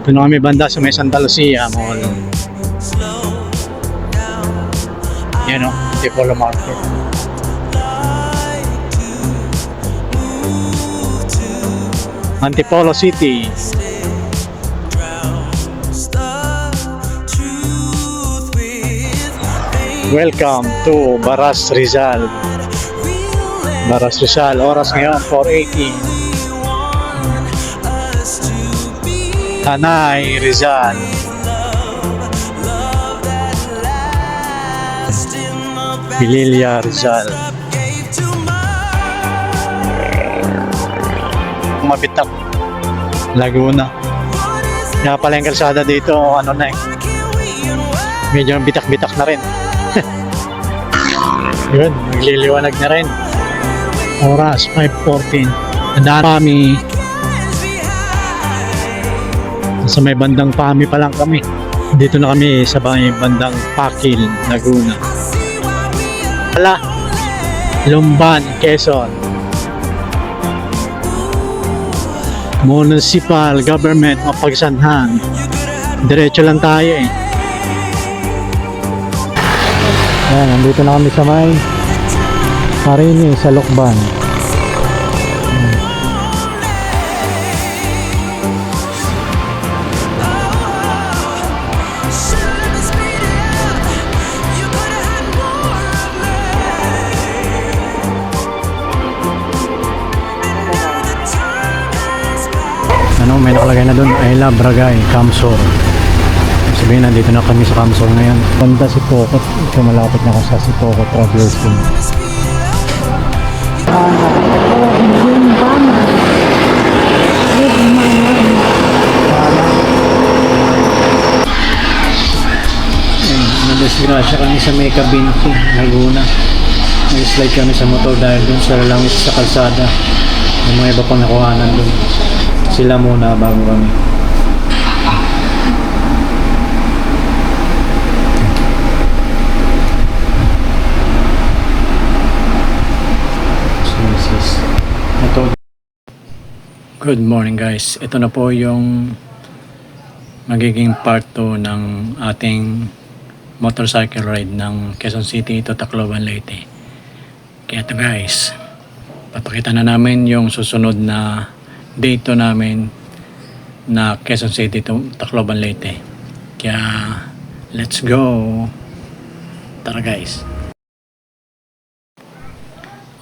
Doon kami banda sa may Santa Lucia Mall. Yan o, Antipolo Market. Antipolo City. Welcome to Baras Rizal. Baras Rizal, oras ngayon 4:18. Tanay Rizal. Pililla Rizal. Mabitak Laguna. Kaya pala yung kalsada dito, ano na eh, medyo bitak-bitak na rin. Yun, nagliliwanag na rin. Oras 5:14. Nandaan kami sa may bandang Pami pa lang kami. Dito na kami sa may bandang Pakil, Laguna. Wala, Lumban, Quezon. Municipal Government of Pagsanhan. Diretso lang tayo eh. Ayan, nandito na kami sa may Marini sa Lokban. Ano, may nakalagay na doon, I love Bragay, Camsor. Sabihin, nandito na kami sa Camsor ngayon. Banda si Pokot, ito malapit na ako sa si Pokot Traversing. Nadisgrasya kami sa may Cabinti, Laguna. Nag-slide kami sa motor dahil dun sa langis sa kalsada. May mga iba pang nakuhanan dun. Sila muna bago kami. Good morning guys. Ito na po yung magiging part 2 ng ating motorcycle ride ng Quezon City to Tacloban, Leyte. Kaya ito guys, papakita na namin yung susunod na date namin na Quezon City to Tacloban, Leyte. Kaya let's go. Tara guys.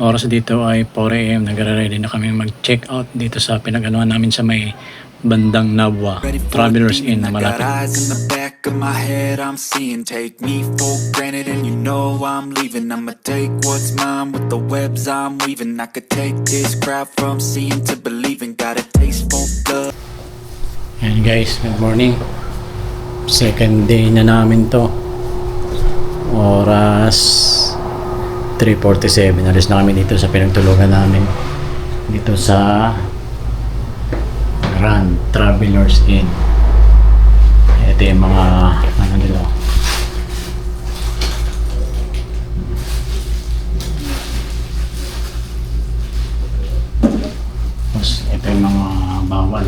Oras dito ay 4 AM. Nagre-ready na kami mag-check out dito sa pinag-anuhan namin sa may bandang Nabwa Travelers Inn na malapit. Of my head I'm seeing, take me for granted and you know I'm leaving. I'ma take what's mine with the webs I'm weaving. I could take this crowd from seeing to believing. Got a taste for blood. Ayan guys, good morning. Second day na namin to. Oras 3:47. Alis na kami dito sa pinagtulugan namin. Dito sa Grand Travelers Inn. Ito yung mga ano nila. Tapos ito yung mga bawal.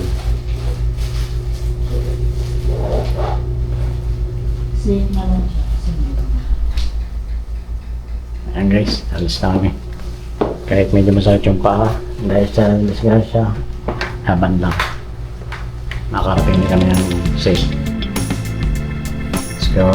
Ayan guys, alis na kami. Kahit medyo masakit yung paa dahil sa disgrasya, haban lang. Nakarating din kami ng safe. Let's go.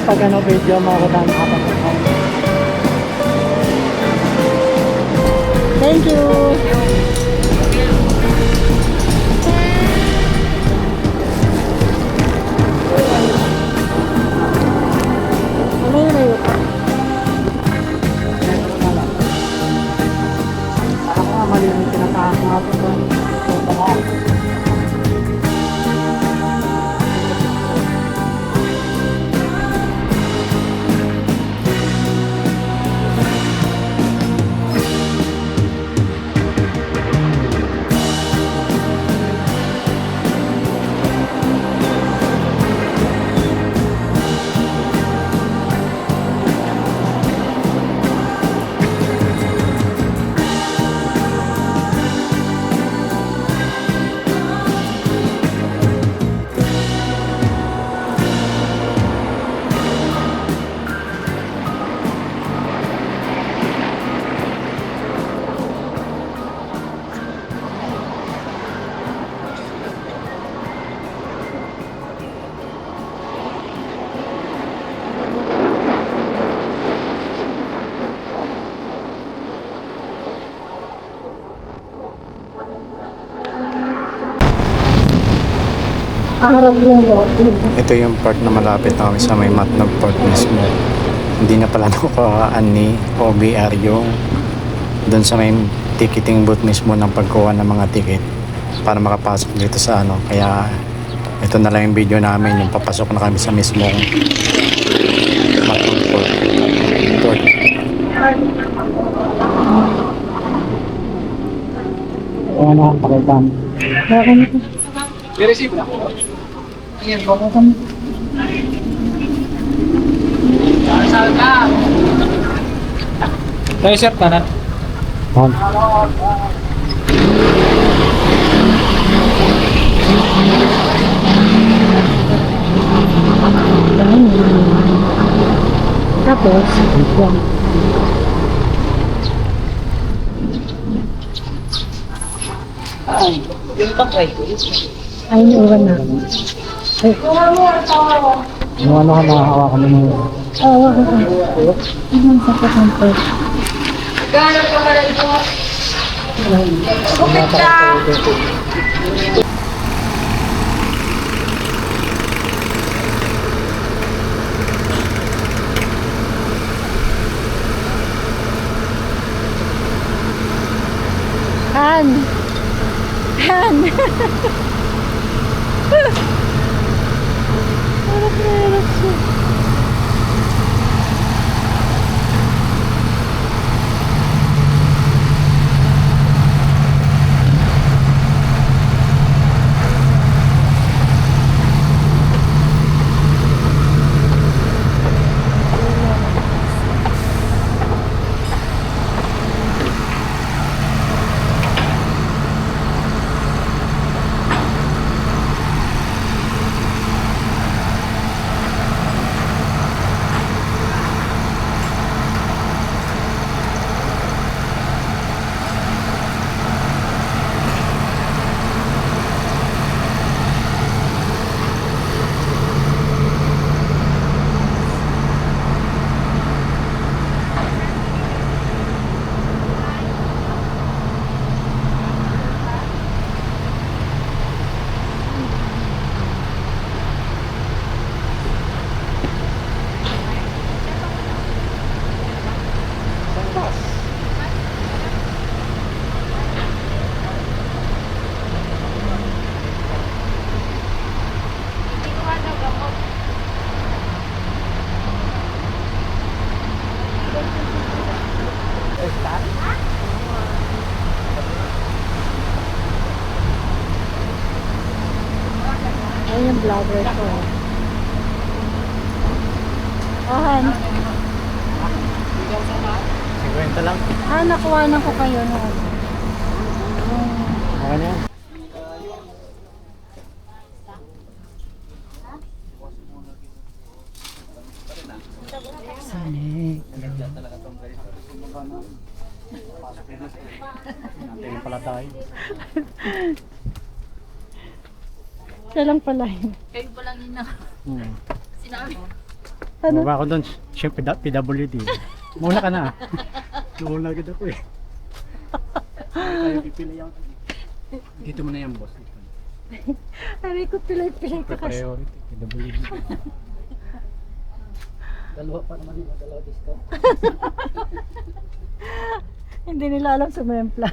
pag ano video mo ako tayo makapag-account. Thank you! Ano yung rayo ka? Parang nga mali yung tinatahan natin doon. Punta mo. Harap lang po. Ito yung part na malapit na kami sa may Matnog Port mismo. Hindi na pala nakuhaan ni OBR yung doon sa may ticketing booth mismo ng pagkuha ng mga ticket para makapasok dito sa ano. Kaya ito na lang yung video namin, yung papasok na kami sa mismong Matnog Port. Ano ang pakitan? I-receive na. Saan ka? Tayo sir, tanan. On. Tapos, yan. Yung pakay. Ay, iwan na. Ay. Yung ano ka nakahawakan mo mo? Oo, oo. Ang sakit ng pwede. Gano'n ka pala ito? Bukit ka! Han! Han! Harap na harap siya. Ayun yung vlogger ko. Han. 50 lang. Nakuha ko kayo noon. Okay na yan. Sani. Tingin pala tayo. Siya lang pala yun. Kayo pa lang yun na. Sinabi. Ano? Bumaba ako doon, siyempre PWD. Muna ka na. Muna agad ako eh. Tayo pipili ako. Dito mo na yan, boss. Aray ko, pilay-pilay ka kasi. Priority, PWD. Dalawa pa naman yung dalawa discount. Hindi nila alam sa mempla.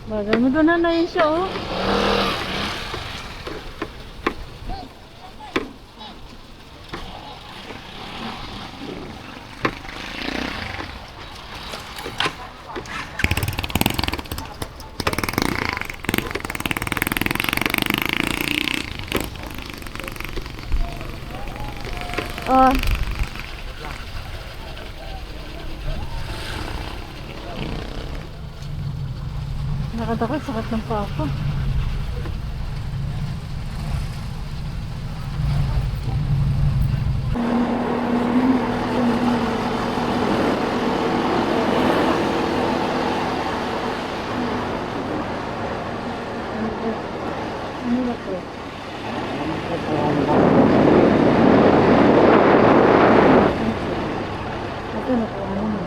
Bagal mo doon na yun siya, oh. Oh. Nakadakot, sakit ng paa ko. Ano ba to? Ito na po. Ano na?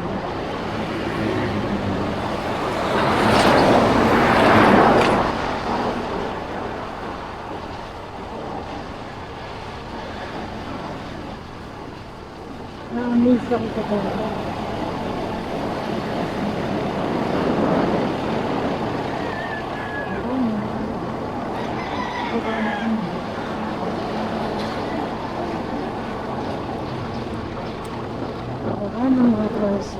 Na-amaze ako sa talaga. Ano mga klase?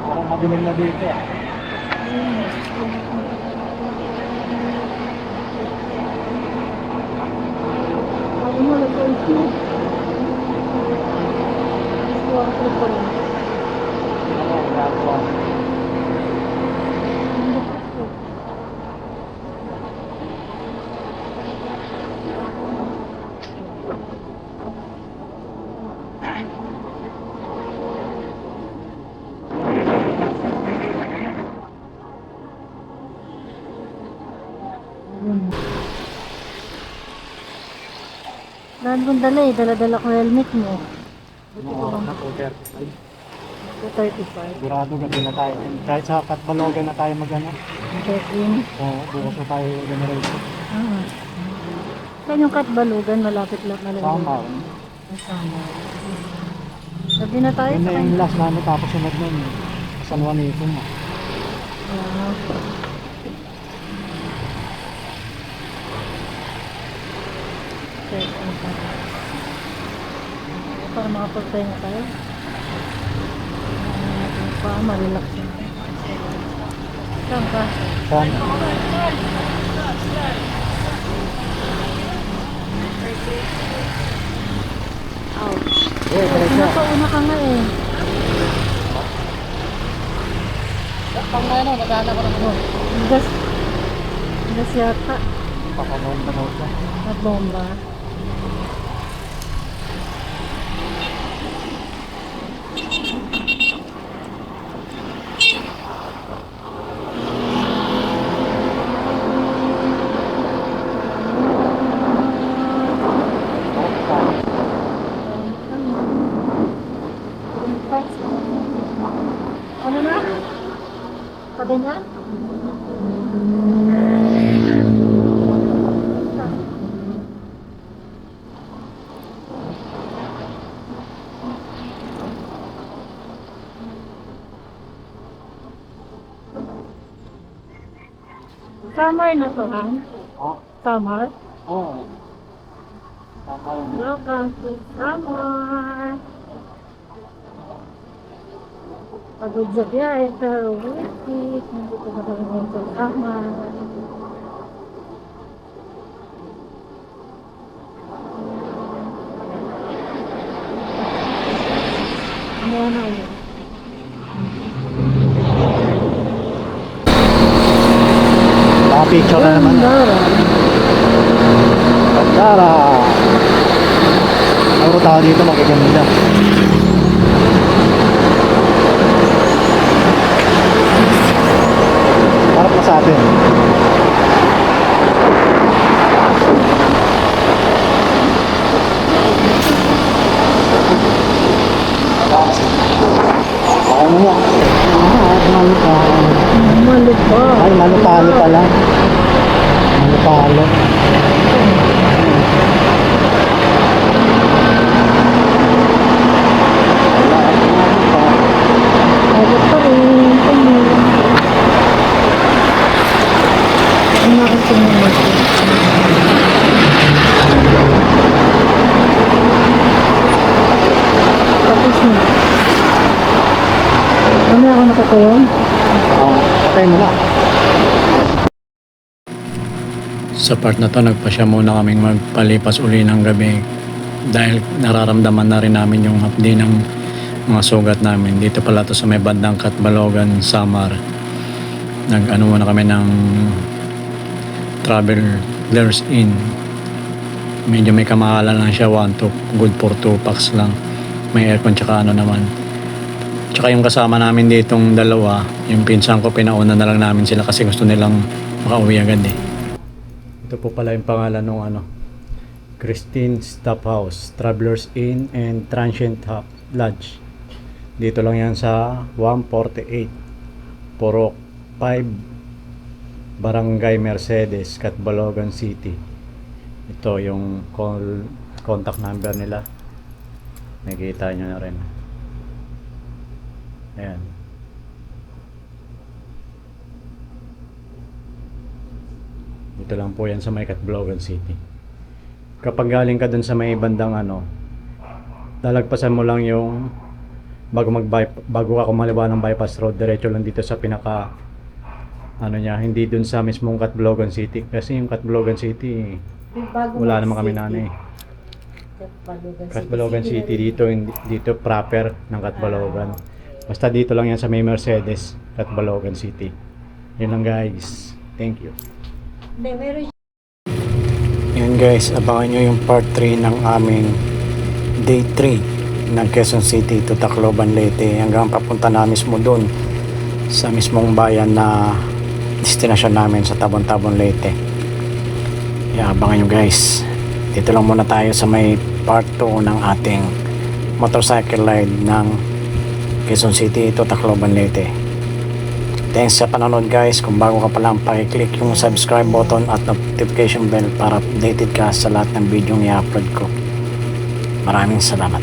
Parang madilim na dito ah. Ano mo na po ito? Gusto ako po rin. Ano, ginagawa. Dahil kong dala eh, dala-dala ko helmet mo. Ano, na 2:35. 235. Sigurado gabi na tayo. Kahit sa Katbalogan na tayo mag-ano. Check-in. Oo, bukas na tayo generation. Ah. Saan yung Katbalugan? Malapit lang. Sama. Sama. Sabi na tayo Yun sa na yung last namin tapos sunod nun. San Juanito na. Ah. Check-in pa. Para makapagpahinga tayo. Para ma-relax yun. Saan ka? San? Ouch. Eh, diretso. Napauna ka nga eh. Pang ano, naghahanap ko ng ano. Gas. Gas yata. Papanon ka na siya. At bomba. Ano na? Sabi na? Summer na to, ha? Oh, Summer? Oo. Welcome to summer. Pagod sa biyahe, pero worth it. Nandito na kami ngayon sa summer. Ano na yun? Picture na naman. Bandara. Ang tayo dito magaganda. Harap pa sa atin. Ano yan? Malupa. Ay, malupalo pala. Malupalo. Pagod pa rin. Ang nakatingin natin. Tapos na. Ano ako nakatayo? Patay mo na. Sa part na to, nagpasya muna kaming magpalipas uli ng gabi dahil nararamdaman na rin namin yung hapdi ng mga sugat namin. Dito pala to sa may bandang Catbalogan, Samar. Nag-ano muna kami ng Travelers Inn. Medyo may kamahalan lang siya, good for 2 packs lang. May aircon tsaka ano naman. Tsaka yung kasama namin ditong dalawa, yung pinsan ko, pinauna na lang namin sila kasi gusto nilang makauwi agad eh. Ito po pala yung pangalan ng Christine Stop House, Travelers Inn and Transient Lodge. Dito lang yan sa 148 Purok 5, Barangay Mercedes, Catbalogan City. Ito yung contact number nila. Nakikita nyo na rin. Ayan. Dito lang po yan sa may Catbalogan City. Kapag galing ka dun sa may bandang lalagpasan mo lang yung bago ka kumaliwa ng bypass road, diretso lang dito sa pinaka hindi dun sa mismong Catbalogan City. Kasi yung Catbalogan City wala naman kami nanay. Catbalogan City dito proper ng Catbalogan. Basta dito lang yan sa may Mercedes, Catbalogan City. Yun lang guys. Thank you. Yan guys, abangan nyo yung part 3 ng aming day 3 ng Quezon City to Tacloban, Leyte, hanggang papunta na mismo dun sa mismong bayan na destinasyon namin sa Tabon-Tabon, Leyte. Yan, abangan nyo guys. Dito lang muna tayo sa may part 2 ng ating motorcycle ride ng Quezon City to Tacloban, Leyte. Thanks sa panonood guys. Kung bago ka pa lang, pakiclick yung subscribe button at notification bell para updated ka sa lahat ng video i-upload ko. Maraming salamat.